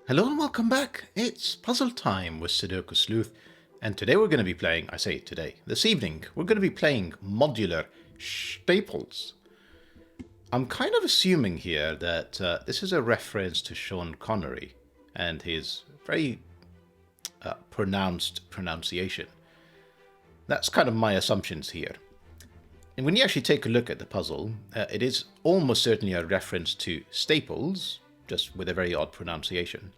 Hello and welcome back. It's puzzle time with Sudoku Sleuth, and today we're going to be playing, I say today, this evening, we're going to be playing Modular Shhhhtaples. I'm kind of assuming here that this is a reference to Sean Connery and his very pronounced pronunciation. That's kind of my assumptions here. And when you actually take a look at the puzzle, it is almost certainly a reference to Staples, just with a very odd pronunciation.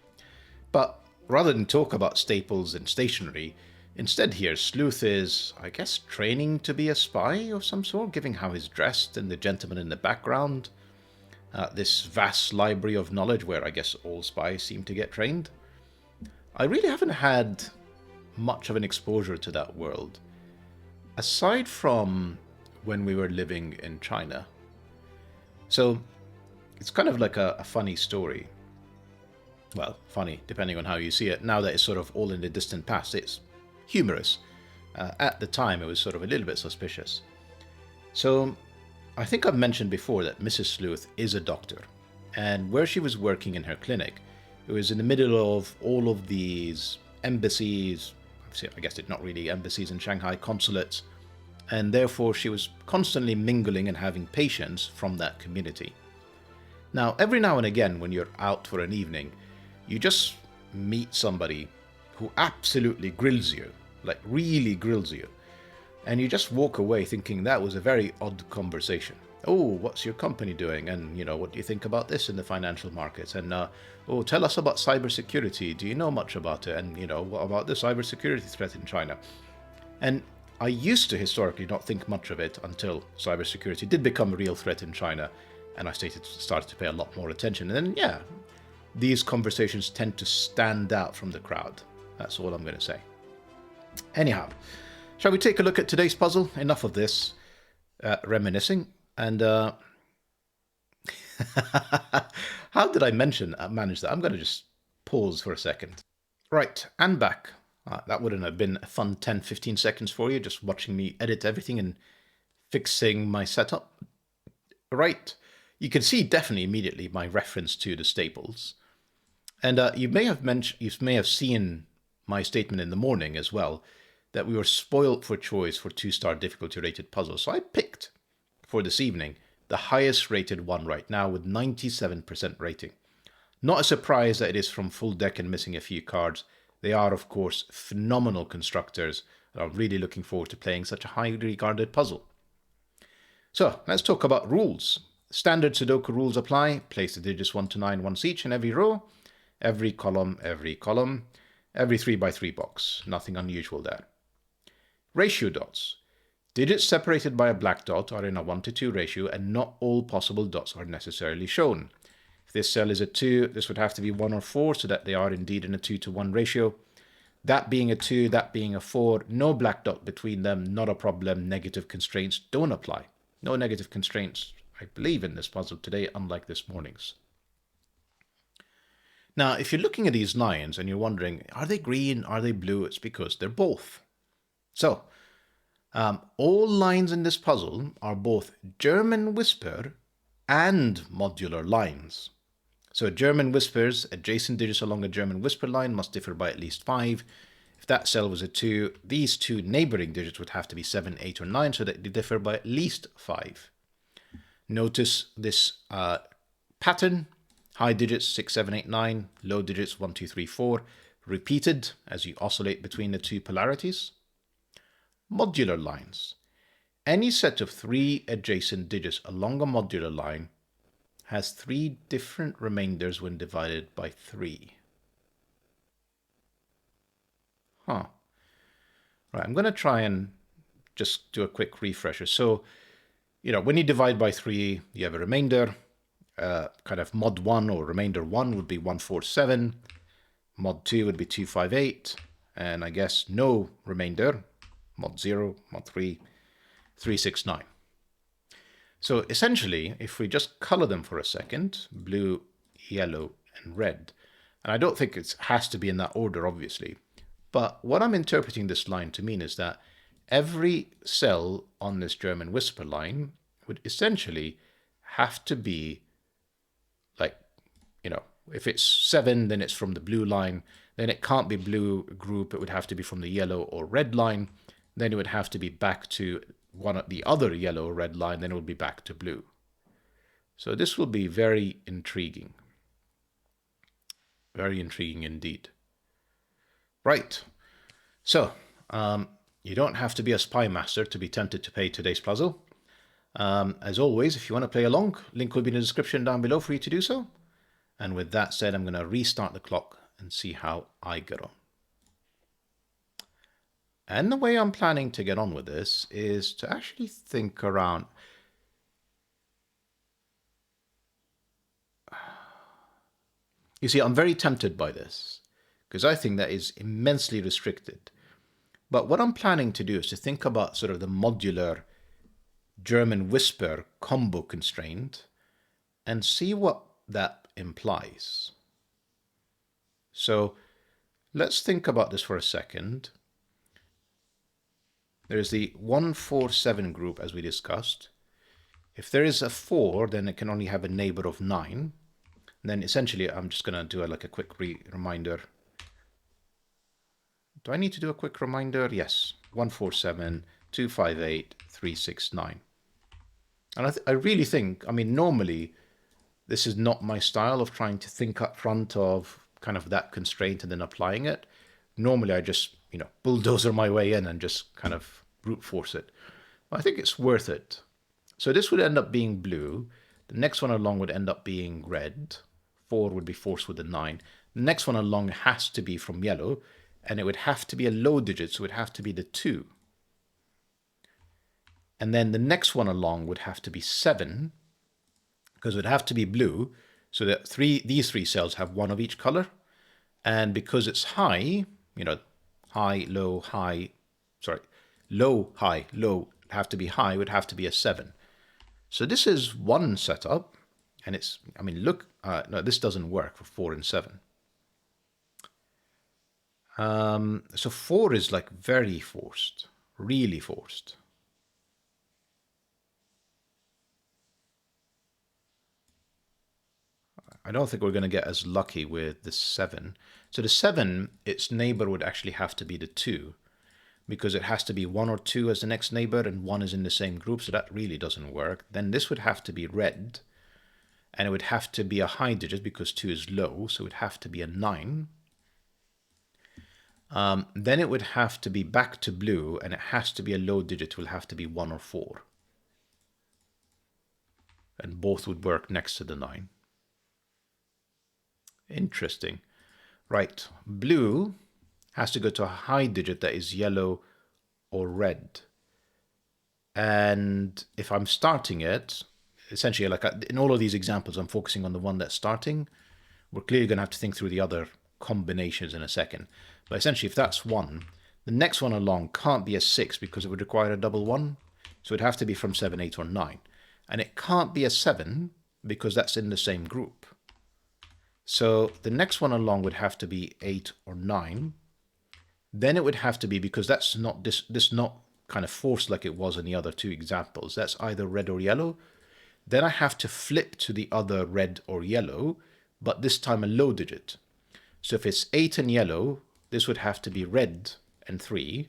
But rather than talk about staples and stationery, instead here Sleuth is, I guess, training to be a spy of some sort, given how he's dressed and the gentleman in the background. This vast library of knowledge where I guess all spies seem to get trained. I really haven't had much of an exposure to that world, aside from when we were living in China. So it's kind of like a funny story. Well, funny, depending on how you see it. Now that it's sort of all in the distant past, it's humorous. At the time, it was sort of a little bit suspicious. So, I think I've mentioned before that Mrs. Sleuth is a doctor. And where she was working in her clinic, it was in the middle of all of these embassies, I guess it's not really embassies in Shanghai, consulates, and therefore she was constantly mingling and having patients from that community. Now, every now and again, when you're out for an evening, you just meet somebody who absolutely grills you, like really grills you, and you just walk away thinking that was a very odd conversation. Oh, what's your company doing? And, what do you think about this in the financial markets? And, oh, tell us about cybersecurity. Do you know much about it? And, what about the cybersecurity threat in China? And I used to historically not think much of it until cybersecurity did become a real threat in China, and I started to pay a lot more attention. And then, yeah, these conversations tend to stand out from the crowd. That's all I'm going to say. Anyhow, shall we take a look at today's puzzle? Enough of this reminiscing. And how did I manage that? I'm going to just pause for a second. Right, and back. That wouldn't have been a fun 10-15 seconds for you, just watching me edit everything and fixing my setup. Right, you can see definitely immediately my reference to the staples. And you may have seen my statement in the morning as well, that we were spoilt for choice for 2-star difficulty rated puzzles. So I picked, for this evening, the highest rated one right now with 97% rating. Not a surprise that it is from FullDeck and missing a few cards. They are, of course, phenomenal constructors, and I'm really looking forward to playing such a highly regarded puzzle. So, let's talk about rules. Standard Sudoku rules apply. Place the digits 1 to 9 once each in every row. Every column, every 3x3 box. Nothing unusual there. Ratio dots. Digits separated by a black dot are in a 1 to 2 ratio, and not all possible dots are necessarily shown. If this cell is a 2, this would have to be 1 or 4, so that they are indeed in a 2 to 1 ratio. That being a 2, that being a 4, no black dot between them, not a problem. Negative constraints don't apply. No negative constraints, I believe, in this puzzle today, unlike this morning's. Now, if you're looking at these lines and you're wondering, are they green, are they blue? It's because they're both. So, all lines in this puzzle are both German whisper and modular lines. So German whispers, adjacent digits along a German whisper line must differ by at least 5. If that cell was a 2, these two neighboring digits would have to be 7, 8, or 9, so that they differ by at least 5. Notice this pattern. High digits 6, 7, 8, 9, low digits 1, 2, 3, 4, repeated as you oscillate between the two polarities. Modular lines. Any set of 3 adjacent digits along a modular line has 3 different remainders when divided by 3. Right, I'm going to try and just do a quick refresher. So, when you divide by 3, you have a remainder. Kind of mod 1 or remainder 1 would be 147. Mod 2 would be 258. And I guess no remainder. Mod 0, mod 3, 369. So essentially, if we just color them for a second, blue, yellow, and red, and I don't think it has to be in that order, obviously, but what I'm interpreting this line to mean is that every cell on this German whisper line would essentially have to be like, if it's 7, then it's from the blue line. Then it can't be blue group. It would have to be from the yellow or red line. Then it would have to be back to one of the other yellow or red line. Then it would be back to blue. So this will be very intriguing. Very intriguing indeed. Right. So you don't have to be a spy master to be tempted to play today's puzzle. As always, if you want to play along, link will be in the description down below for you to do so. And with that said, I'm going to restart the clock and see how I get on. And the way I'm planning to get on with this is to actually think around. You see, I'm very tempted by this because I think that is immensely restricted. But what I'm planning to do is to think about sort of the modular German whisper combo constraint and see what that implies. So let's think about this for a second. There's the 1, 4, 7 group as we discussed. If there is a 4, then it can only have a neighbor of 9. And then essentially I'm just going to do like a quick reminder. Do I need to do a quick reminder? Yes. 1, 4, 7, 2, 5, 8, 3, 6, 9. And I really think, I mean, normally this is not my style of trying to think up front of kind of that constraint and then applying it. Normally I just, bulldozer my way in and just kind of brute force it. But I think it's worth it. So this would end up being blue. The next one along would end up being red. 4 would be forced with the 9. The next one along has to be from yellow, and it would have to be a low digit, so it would have to be the 2. And then the next one along would have to be 7, because it would have to be blue, so that these three cells have one of each color. And because it's high, high, low, high, low, high, low, have to be high, would have to be a 7. So this is one setup, and it's, look, no, this doesn't work for 4 and 7. So 4 is like very forced, really forced. I don't think we're going to get as lucky with the 7. So the 7, its neighbor would actually have to be the 2, because it has to be 1 or 2 as the next neighbor, and 1 is in the same group, so that really doesn't work. Then this would have to be red, and it would have to be a high digit because 2 is low, so it would have to be a 9. Then it would have to be back to blue, and it has to be a low digit, it will have to be 1 or 4. And both would work next to the 9. Interesting. Right, blue has to go to a high digit that is yellow or red. And if I'm starting it, essentially like in all of these examples, I'm focusing on the one that's starting. We're clearly going to have to think through the other combinations in a second. But essentially, if that's 1, the next one along can't be a 6 because it would require a double 1. So it'd have to be from 7, 8, or 9. And it can't be a 7 because that's in the same group. So the next one along would have to be 8 or 9. Then it would have to be, because that's not this not kind of forced like it was in the other two examples, that's either red or yellow. Then I have to flip to the other red or yellow, but this time a low digit. So if it's 8 and yellow, this would have to be red and 3,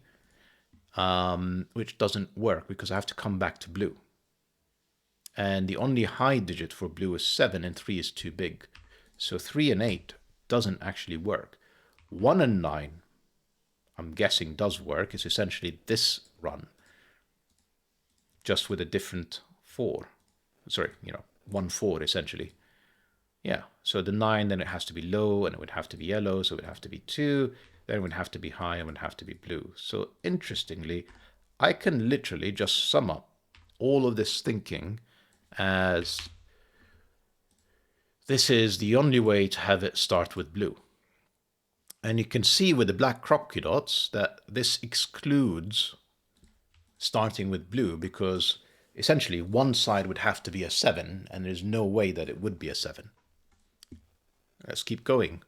which doesn't work because I have to come back to blue. And the only high digit for blue is 7, and 3 is too big. So 3 and 8 doesn't actually work. 1 and 9, I'm guessing, does work. It's essentially this run, just with a different 4. Sorry, 1, 4 essentially. Yeah, so the 9, then it has to be low, and it would have to be yellow, so it would have to be 2, then it would have to be high, and it would have to be blue. So interestingly, I can literally just sum up all of this thinking as this is the only way to have it start with blue. And you can see with the black crop dots that this excludes starting with blue, because essentially one side would have to be a 7, and there's no way that it would be a 7. Let's keep going.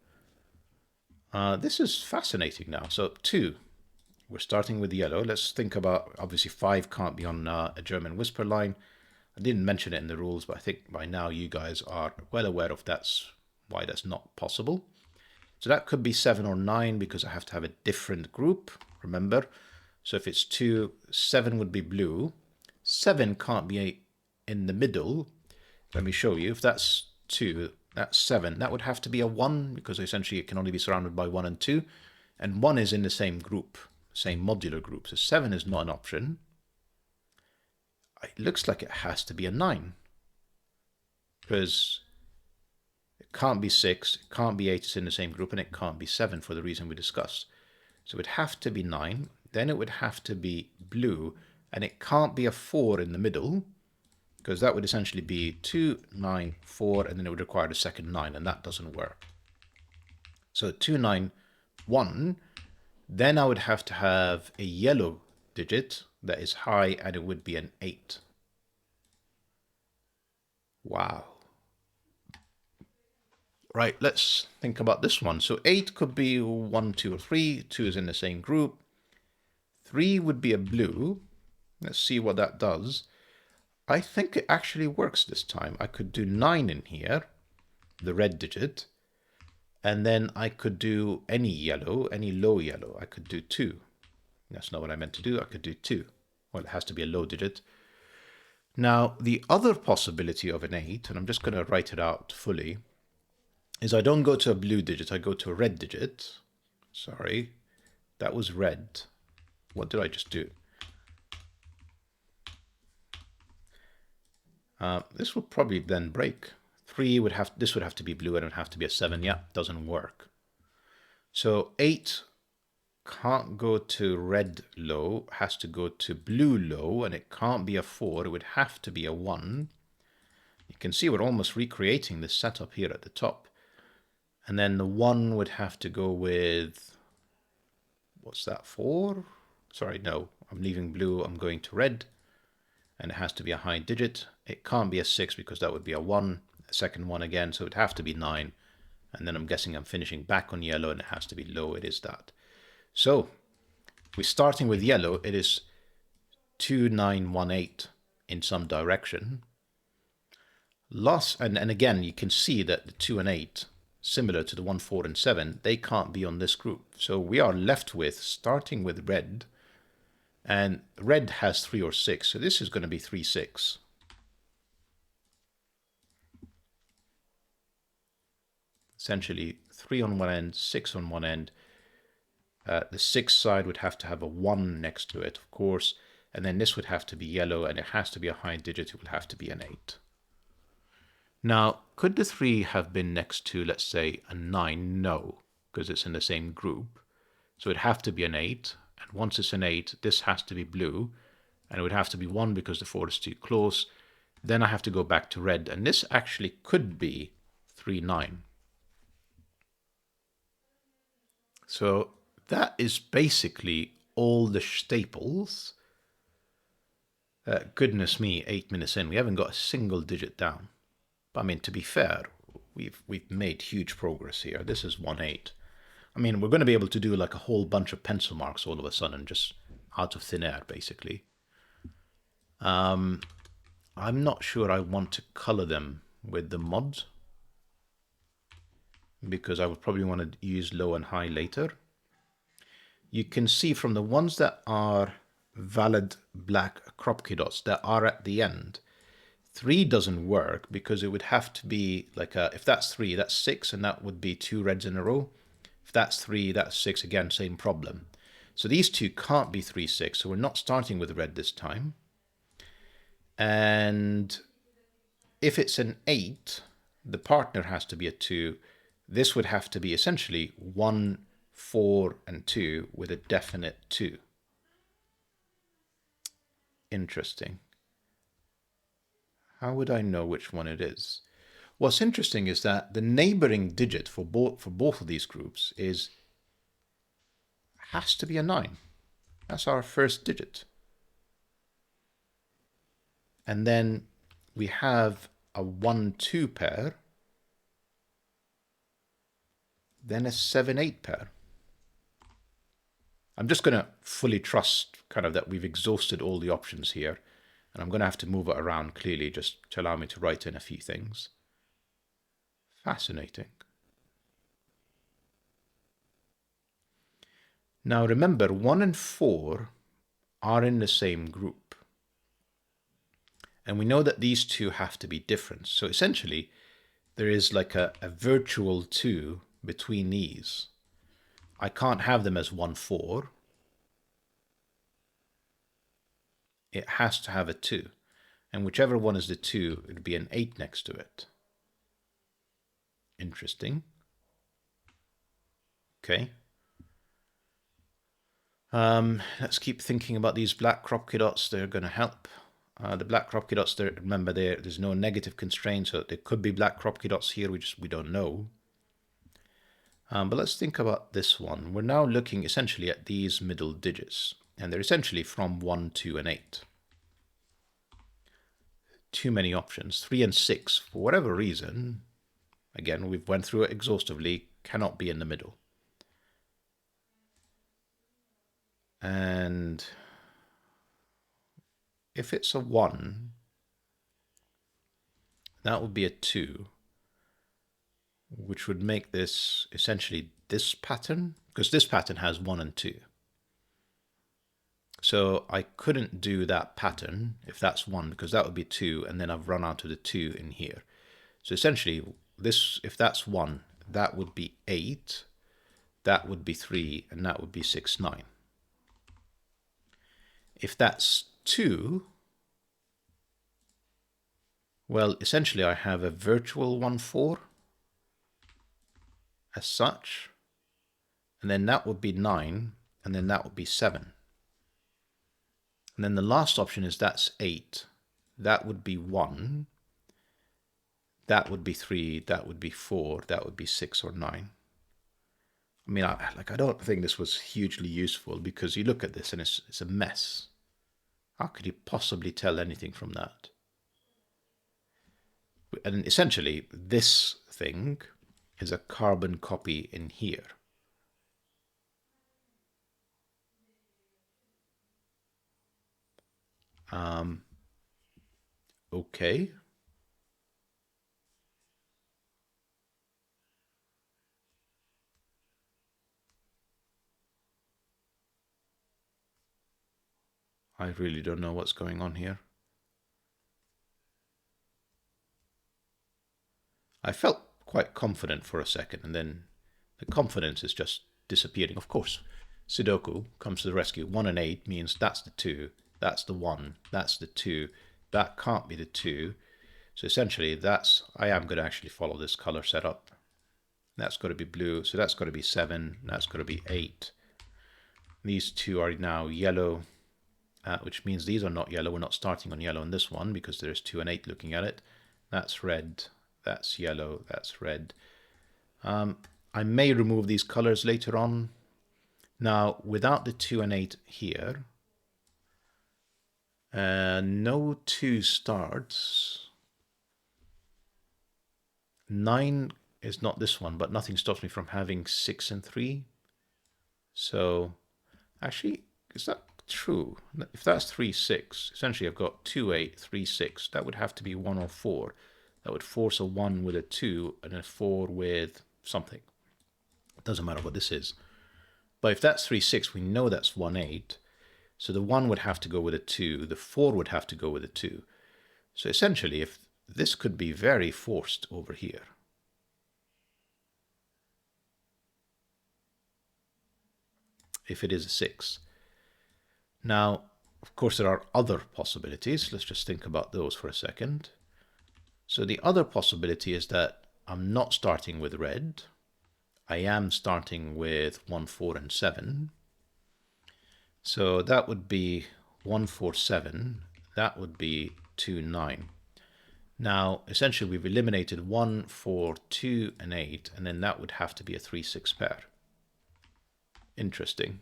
This is fascinating now. So 2, we're starting with yellow. Let's think about, obviously 5 can't be on a German whisper line. I didn't mention it in the rules, but I think by now you guys are well aware of that's why that's not possible. So that could be 7 or 9 because I have to have a different group, remember. So if it's 2, 7 would be blue. 7 can't be in the middle. Let me show you. If that's 2, that's 7. That would have to be a 1 because essentially it can only be surrounded by 1 and 2. And 1 is in the same group, same modular group. So 7 is not an option. It looks like it has to be a 9. Because it can't be 6, it can't be 8, it's in the same group, and it can't be 7 for the reason we discussed. So it would have to be 9, then it would have to be blue, and it can't be a 4 in the middle, because that would essentially be 2, 9, 4, and then it would require the second 9, and that doesn't work. So 2, 9, 1, then I would have to have a yellow digit that is high, and it would be an 8. Wow. Right, let's think about this one. So 8 could be 1, 2, or 3. 2 is in the same group. 3 would be a blue. Let's see what that does. I think it actually works this time. I could do 9 in here, the red digit, and then I could do any yellow, any low yellow. I could do 2. That's not what I meant to do. I could do 2. Well, it has to be a low digit. Now, the other possibility of an 8, and I'm just going to write it out fully, is I don't go to a blue digit, I go to a red digit. Sorry, that was red. What did I just do? This will probably then break. 3 would have, this would have to be blue and it would have to be a 7. Yeah, doesn't work. So 8 can't go to red low, has to go to blue low, and it can't be a 4, it would have to be a 1. You can see we're almost recreating this setup here at the top. And then the 1 would have to go with, what's that, 4? Sorry, no, I'm leaving blue, I'm going to red. And it has to be a high digit. It can't be a 6 because that would be a 1, a second 1 again, so it would have to be 9. And then I'm guessing I'm finishing back on yellow and it has to be low, it is that. So, we're starting with yellow, it is 2, 9, 1, 8 in some direction. And again, you can see that the 2 and 8, similar to the 1, 4, and 7, they can't be on this group. So we are left with, starting with red, and red has 3 or 6, so this is going to be 3, 6. Essentially 3 on one end, 6 on one end. The 6 side would have to have a 1 next to it, of course, and then this would have to be yellow, and it has to be a high digit, it would have to be an 8. Now, could the 3 have been next to, let's say, a 9? No, because it's in the same group. So it'd have to be an 8, and once it's an 8, this has to be blue, and it would have to be 1 because the 4 is too close. Then I have to go back to red, and this actually could be 3, 9. So that is basically all the Shhhhtaples. Goodness me, 8 minutes in, we haven't got a single digit down. But I mean, to be fair, we've made huge progress here. This is 1, 8. I mean, we're going to be able to do like a whole bunch of pencil marks all of a sudden, just out of thin air, basically. I'm not sure I want to color them with the mod, because I would probably want to use low and high later. You can see from the ones that are valid black crop key dots that are at the end, 3 doesn't work because it would have to be like if that's 3, that's 6, and that would be 2 reds in a row. If that's 3, that's 6, again, same problem. So these 2 can't be 3, 6, so we're not starting with red this time. And if it's an 8, the partner has to be a 2. This would have to be essentially 1, 4, and 2 with a definite 2. Interesting. How would I know which one it is? What's interesting is that the neighboring digit for both of these groups has to be a 9. That's our first digit. And then we have a 1, 2 pair, then a 7, 8 pair. I'm just going to fully trust kind of that we've exhausted all the options here. And I'm going to have to move it around clearly just to allow me to write in a few things. Fascinating. Now remember, 1 and 4 are in the same group. And we know that these two have to be different. So essentially, there is like a virtual 2 between these. I can't have them as 1, 4. It has to have a 2. And whichever one is the 2, it would be an 8 next to it. Interesting. Okay. Let's keep thinking about these black Kropke dots. They're going to help. The black Kropke dots, remember, there's no negative constraint, so there could be black Kropke dots here. We don't know. But let's think about this one. We're now looking essentially at these middle digits, and they're essentially from 1, 2, and 8. Too many options. 3 and 6, for whatever reason, again, we've went through it exhaustively, cannot be in the middle. And if it's a 1, that would be a 2, which would make this essentially this pattern, because this pattern has 1 and 2. So I couldn't do that pattern if that's 1, because that would be 2, and then I've run out of the 2 in here. So essentially, this, if that's 1, that would be 8, that would be 3, and that would be 6, 9. If that's 2, well, essentially I have a virtual 1, 4 as such, and then that would be 9, and then that would be 7. And then the last option is that's 8, that would be 1, that would be 3, that would be 4, that would be 6 or 9. I mean, I don't think this was hugely useful, because you look at this and it's a mess. How could you possibly tell anything from that? And essentially, this thing is a carbon copy in here. Okay. I really don't know what's going on here. I felt quite confident for a second, and then the confidence is just disappearing. Of course, Sudoku comes to the rescue. 1 and 8 means that's the 2, that's the 1, that's the 2, that can't be the 2. So essentially, I am going to actually follow this color setup. That's got to be blue, so that's got to be 7, that's got to be 8. These two are now yellow, which means these are not yellow. We're not starting on yellow in this one, because there's 2 and 8 looking at it. That's red, that's yellow, that's red. I may remove these colors later on. Now, without the 2 and 8 here, no 2 starts. 9 is not this one, but nothing stops me from having 6 and 3. So, actually, is that true? If that's 3, 6, essentially I've got 2, 8, 3, 6. That would have to be 1 or 4. That would force a 1 with a 2 and a 4 with something. It doesn't matter what this is. But if that's 3, 6, we know that's 1, 8. So the 1 would have to go with a 2. The 4 would have to go with a 2. So essentially, if this could be very forced over here. If it is a 6. Now, of course, there are other possibilities. Let's just think about those for a second. So the other possibility is that I'm not starting with red. I am starting with 1, 4, and 7. So that would be 1, 4, 7. That would be 2, 9. Now, essentially, we've eliminated 1, 4, 2, and 8, and then that would have to be a 3, 6 pair. Interesting.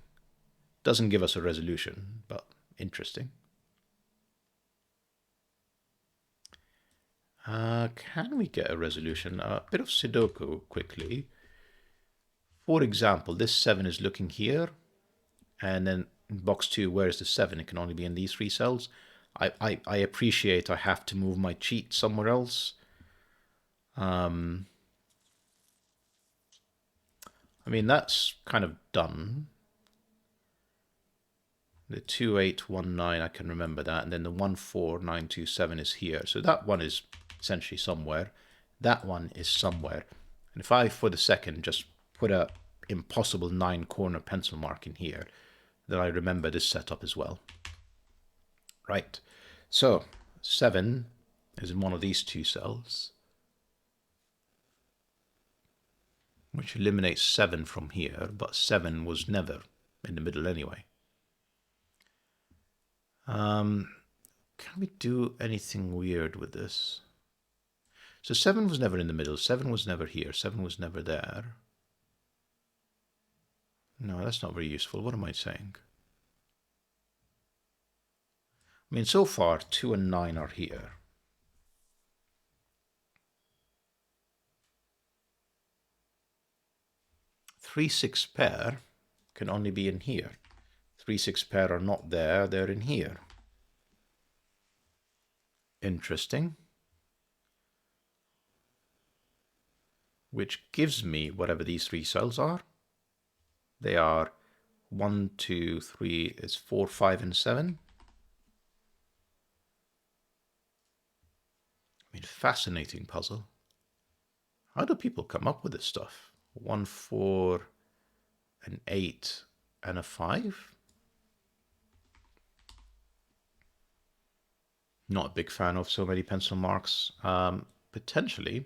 Doesn't give us a resolution, but interesting. Can we get a resolution? A bit of Sudoku quickly. For example, this 7 is looking here, and then in box 2, where is the 7? It can only be in these 3 cells. I appreciate I have to move my cheat somewhere else. I mean, that's kind of done. The 2819, I can remember that. And then the 14927 is here. So that one is essentially somewhere. That one is somewhere. And if I, for the second, just put a impossible 9-corner pencil mark in here, then I remember this setup as well. Right. So 7 is in one of these two cells, which eliminates 7 from here, but 7 was never in the middle anyway. Can we do anything weird with this? So 7 was never in the middle, 7 was never here, 7 was never there. No, that's not very useful. What am I saying? I mean, so far 2 and 9 are here. 3-6 pair can only be in here. 3-6 pair are not there, they're in here. Interesting. Which gives me whatever these 3 cells are. They are 1, 2, 3, it's 4, 5, and 7. I mean, fascinating puzzle. How do people come up with this stuff? 1, 4, an 8, and a 5? Not a big fan of so many pencil marks. Potentially,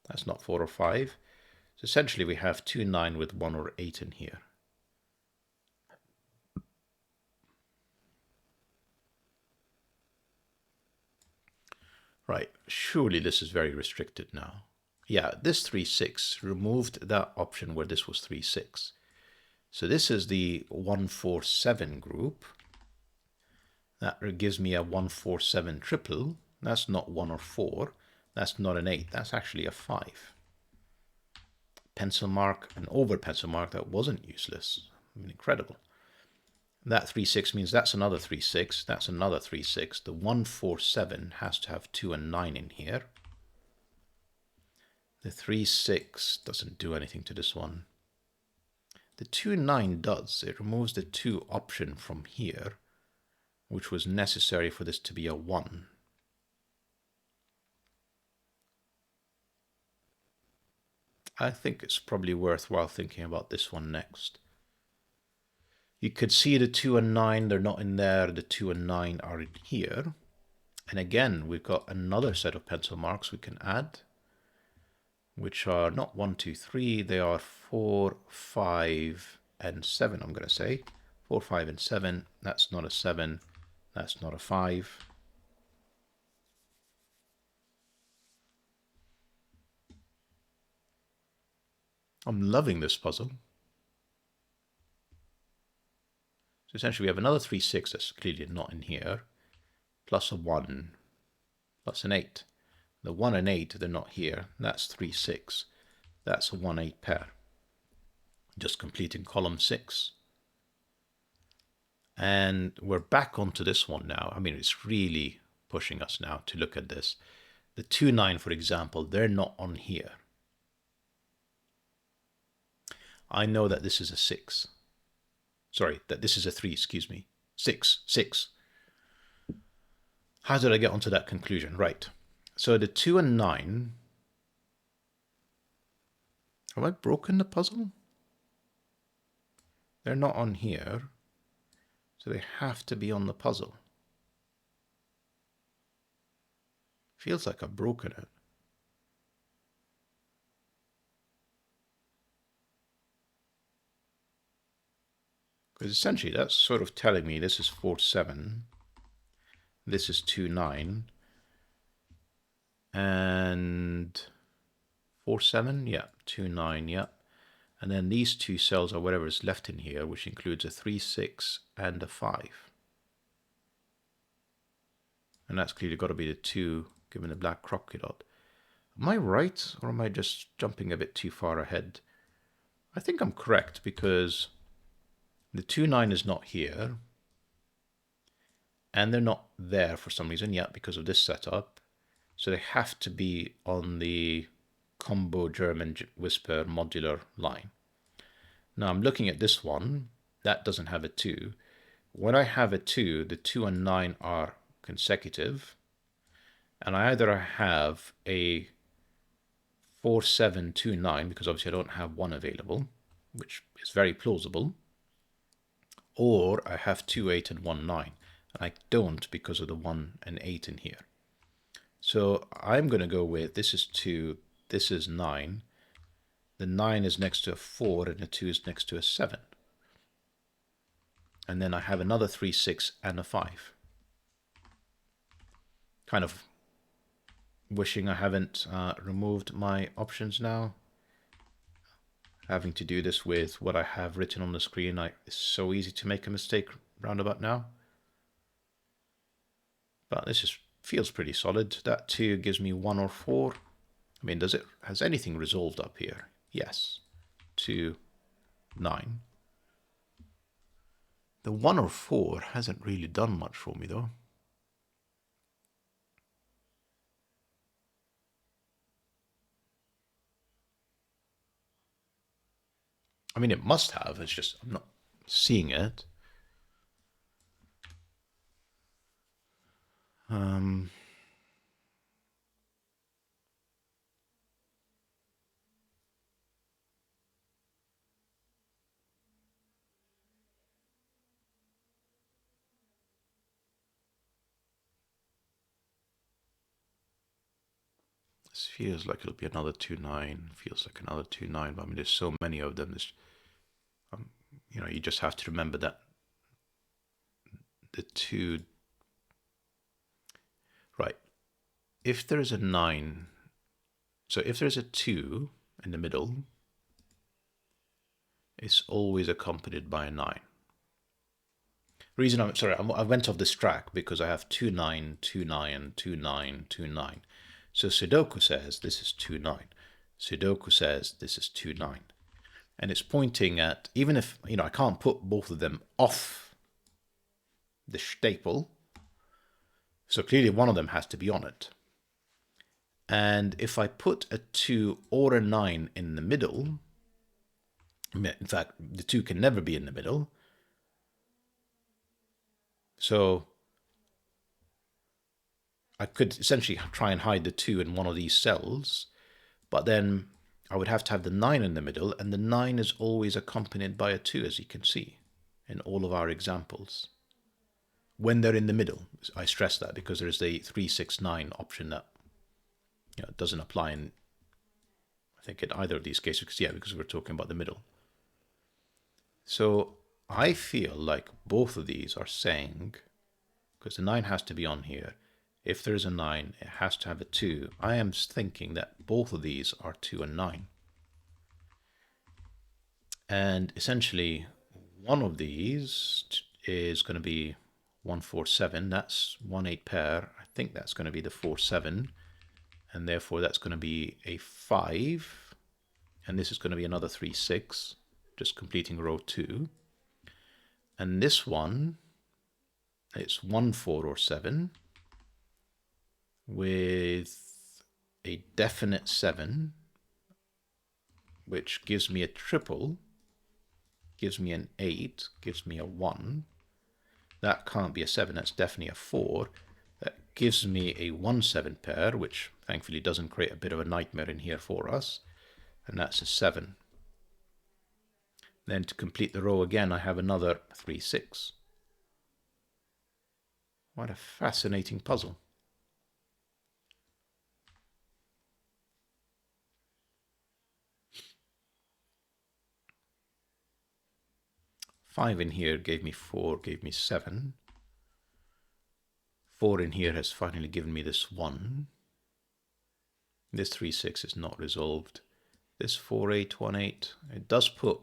that's not 4 or 5. So essentially we have 2, 9 with 1 or 8 in here. Right, surely this is very restricted now. Yeah, this 3-6 removed that option where this was 3-6. So this is the 1-4-7 group. That gives me a 1-4-7 triple. That's not 1 or 4. That's not an 8. That's actually a 5. Pencil mark, an over pencil mark that wasn't useless. I mean, incredible. That 3-6 means that's another 3-6. That's another 3-6. The 1-4-7 has to have 2 and 9 in here. The 3-6 doesn't do anything to this one. The 2-9 does. It removes the 2 option from here, which was necessary for this to be a 1. I think it's probably worthwhile thinking about this one next. You could see the 2 and 9, they're not in there. The 2 and 9 are in here. And again, we've got another set of pencil marks we can add, which are not 1, 2, 3. They are 4, 5, and 7, I'm going to say. 4, 5, and 7. That's not a 7. That's not a 5. I'm loving this puzzle. So essentially we have another 3-6 that's clearly not in here, plus a 1, plus an 8. The 1 and 8, they're not here. That's 3-6. That's a 1-8 pair. Just completing column 6. And we're back onto this one now. I mean, it's really pushing us now to look at this. The 2-9, for example, they're not on here. I know that this is a 6. Sorry, that this is a 3, excuse me. 6. How did I get onto that conclusion? Right. So the 2 and 9. Have I broken the puzzle? They're not on here. So they have to be on the puzzle. Feels like I've broken it. Because essentially that's sort of telling me this is 4-7. This is 2-9. And 4-7, yeah, 2-9, yeah. And then these 2 cells are whatever is left in here, which includes a 3-6 and a 5. And that's clearly got to be the 2, given the black croquet dot. Am I right, or am I just jumping a bit too far ahead? I think I'm correct, because the 2-9 is not here. And they're not there for some reason yet because of this setup. So they have to be on the combo German whisper modular line. Now I'm looking at this one. That doesn't have a 2. when I have a 2, the 2 and 9 are consecutive, and I either have a 4, 7, 2, 9, because obviously I don't have 1 available, which is very plausible, or I have 2, 8, and 1, 9, and I don't because of the 1 and 8 in here. So I'm going to go with, this is 2, this is 9, the 9 is next to a 4, and the 2 is next to a 7. And then I have another 3, 6, and a 5. Kind of wishing I haven't removed my options now. Having to do this with what I have written on the screen, it's so easy to make a mistake round about now. But this feels pretty solid. That 2 gives me 1 or 4. I mean, has anything resolved up here? Yes. 2, 9. The 1 or 4 hasn't really done much for me though. I mean, it must have. It's just I'm not seeing it. This feels like it'll be another 2, 9. Feels like another 2, 9. But I mean, there's so many of them. You know, you just have to remember that the 2. Right. If there's a 9, so if there's a 2 in the middle, it's always accompanied by a 9. Reason I'm sorry, I went off this track because I have 2, 9, 2, 9, 2, 9, 2, 9. So Sudoku says this is 2, 9. Sudoku says this is 2, 9. And it's pointing at, even if, you know, I can't put both of them off the staple, so clearly one of them has to be on it. And if I put a 2 or a 9 in the middle, in fact, the 2 can never be in the middle. So I could essentially try and hide the 2 in one of these cells, but then I would have to have the 9 in the middle, and the 9 is always accompanied by a 2, as you can see in all of our examples. When they're in the middle, I stress that because there's the 3, 6, 9 option that, you know, doesn't apply in, I think, in either of these cases, because we're talking about the middle. So I feel like both of these are saying, because the 9 has to be on here, if there's a 9, it has to have a 2. I am thinking that both of these are 2 and 9. And essentially, one of these is going to be 1, 4, 7. That's 1, 8 pair. I think that's going to be the 4, 7. And therefore, that's going to be a 5. And this is going to be another 3, 6, just completing row 2. And this one, it's 1, 4, or 7 with a definite 7, which gives me a triple, gives me an 8, gives me a 1. That can't be a 7, that's definitely a 4. That gives me a 1, 7 pair, which thankfully doesn't create a bit of a nightmare in here for us. And that's a 7. Then to complete the row again, I have another 3, 6. What a fascinating puzzle. Five in here gave me 4, gave me 7. 4 in here has finally given me this 1. This 3, 6 is not resolved. This 4, 8, 1, 8, it does put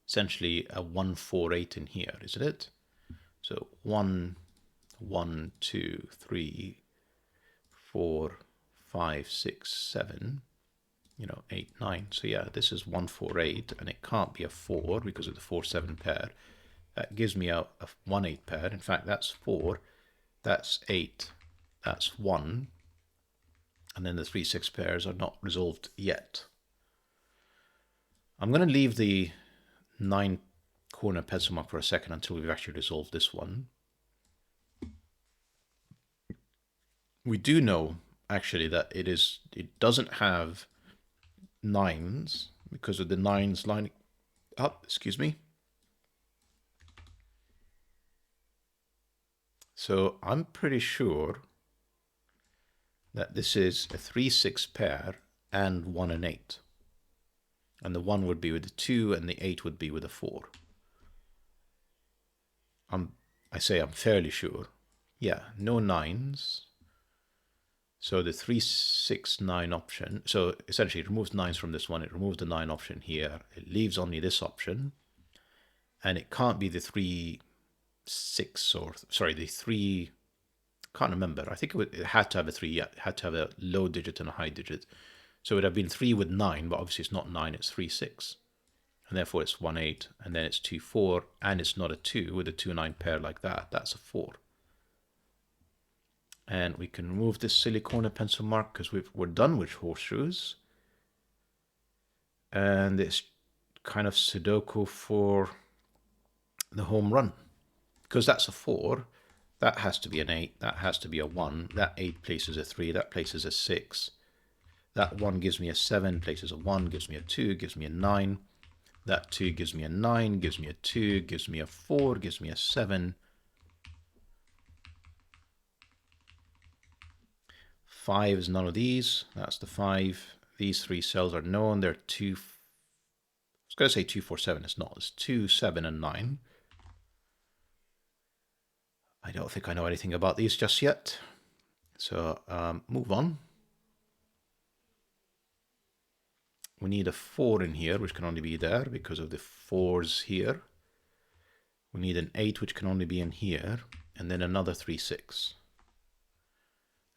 essentially a 1, 4, 8 in here, isn't it? So 1, 1, 2, 3, 4, 5, 6, 7, 8, 9. So yeah, this is 1, 4, 8, and it can't be a 4 because of the 4, 7 pair. That gives me a 1, 8 pair. In fact, that's 4, that's 8, that's 1, and then the 3, 6 pairs are not resolved yet. I'm going to leave the 9 corner pencil mark for a second until we've actually resolved this one. We do know actually that it doesn't have 9s because of the 9s lining up, excuse me. So I'm pretty sure that this is a 3-6 pair and 1 and 8. And the 1 would be with the 2 and the 8 would be with the 4. I say I'm fairly sure. Yeah, no 9s. So the 3, 6, 9 option, so essentially it removes 9s from this one, it removes the 9 option here, it leaves only this option, and it can't be the 3, 6, or, sorry, the 3, can't remember, I think it had to have a 3, yeah, it had to have a low digit and a high digit, so it would have been 3 with 9, but obviously it's not 9, it's 3, 6, and therefore it's 1, 8, and then it's 2, 4, and it's not a 2 with a 2, 9 pair like that, that's a 4. And we can remove this silly corner pencil mark because we're done with horseshoes. And it's kind of Sudoku for the home run. Because that's a 4, that has to be an 8, that has to be a 1, that 8 places a 3, that places a 6. That 1 gives me a 7, places a 1, gives me a 2, gives me a 9. That 2 gives me a 9, gives me a 2, gives me a 4, gives me a 7. 5 is none of these. That's the 5. These 3 cells are known. They're 2. I was going to say 2, 4, 7. It's not. It's 2, 7, and 9. I don't think I know anything about these just yet. So move on. We need a 4 in here, which can only be there because of the 4s here. We need an 8, which can only be in here. And then another 3, 6.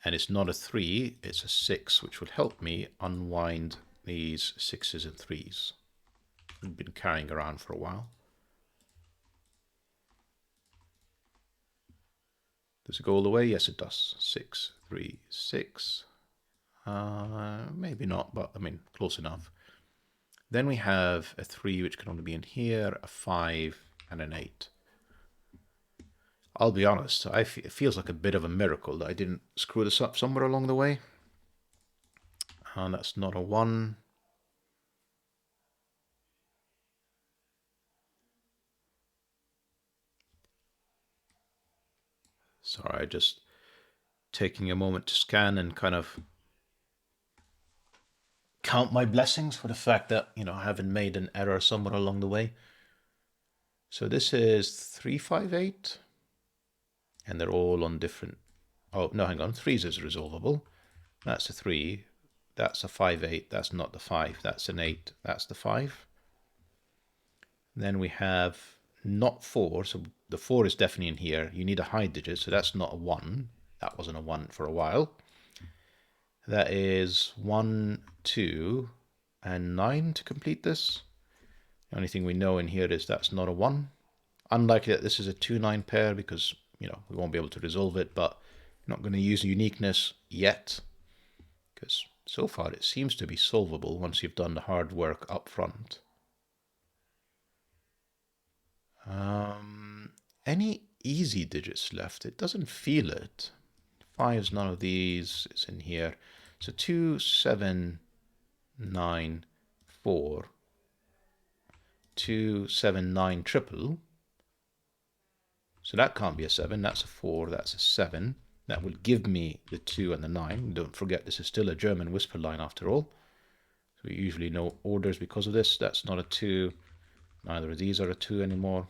And it's not a 3, it's a 6, which will help me unwind these 6s and 3s. I've been carrying around for a while. Does it go all the way? Yes, it does. 6, 3, 6. Maybe not, but I mean, close enough. Then we have a 3, which can only be in here, a 5, and an 8. I'll be honest, it feels like a bit of a miracle that I didn't screw this up somewhere along the way. And that's not a 1. Sorry, just taking a moment to scan and kind of count my blessings for the fact that, you know, I haven't made an error somewhere along the way. So this is 3, 5, 8. And they're all on different... Oh, no, hang on. 3s is resolvable. That's a 3. That's a 5, 8. That's not the 5. That's an 8. That's the 5. Then we have not 4. So the 4 is definitely in here. You need a high digit, so that's not a 1. That wasn't a 1 for a while. That is 1, 2, and 9 to complete this. The only thing we know in here is that's not a 1. Unlikely that this is a 2-9 pair because, you know, we won't be able to resolve it, but I'm not going to use uniqueness yet because so far it seems to be solvable once you've done the hard work up front. Any easy digits left? It doesn't feel it. 5's none of these. It's in here. So 2, 7, 9, 4, 2, 7, 9 triple. So that can't be a 7. That's a 4. That's a 7. That will give me the 2 and the 9. Don't forget, this is still a German whisper line after all. So we usually know orders because of this. That's not a 2. Neither of these are a 2 anymore.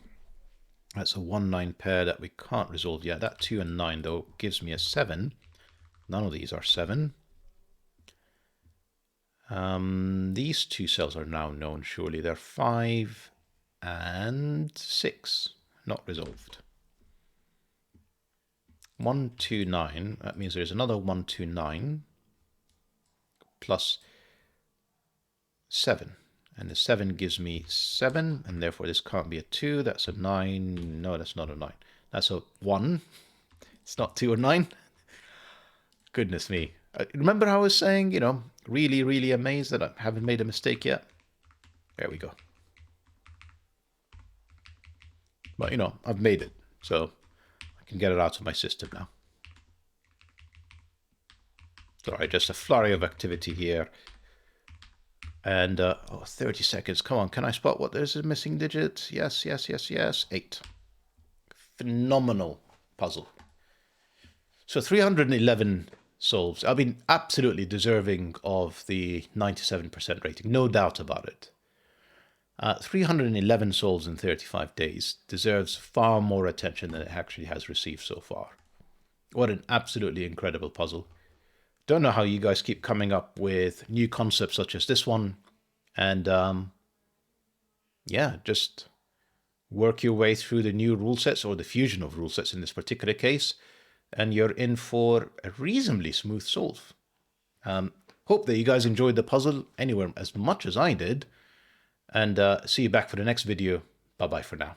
That's a 1-9 pair that we can't resolve yet. That 2 and 9, though, gives me a 7. None of these are 7. These 2 cells are now known, surely. They're 5 and 6. Not resolved. 1, 2, 9. That means there's another 1, 2, 9 plus 7. And the 7 gives me 7, and therefore this can't be a 2. That's a 9. No, that's not a 9. That's a 1. It's not 2 or 9. Goodness me. Remember how I was saying, you know, really, really amazed that I haven't made a mistake yet? There we go. But, you know, I've made it, so I can get it out of my system now. Sorry, just a flurry of activity here. And, 30 seconds. Come on, can I spot what there's a missing digit? Yes, yes, yes, yes. 8. Phenomenal puzzle. So 311 solves. I mean, absolutely deserving of the 97% rating. No doubt about it. 311 solves in 35 days deserves far more attention than it actually has received so far. What an absolutely incredible puzzle. Don't know how you guys keep coming up with new concepts such as this one. And yeah, just work your way through the new rule sets, or the fusion of rule sets in this particular case, and you're in for a reasonably smooth solve. Hope that you guys enjoyed the puzzle anywhere as much as I did. And see you back for the next video. Bye-bye for now.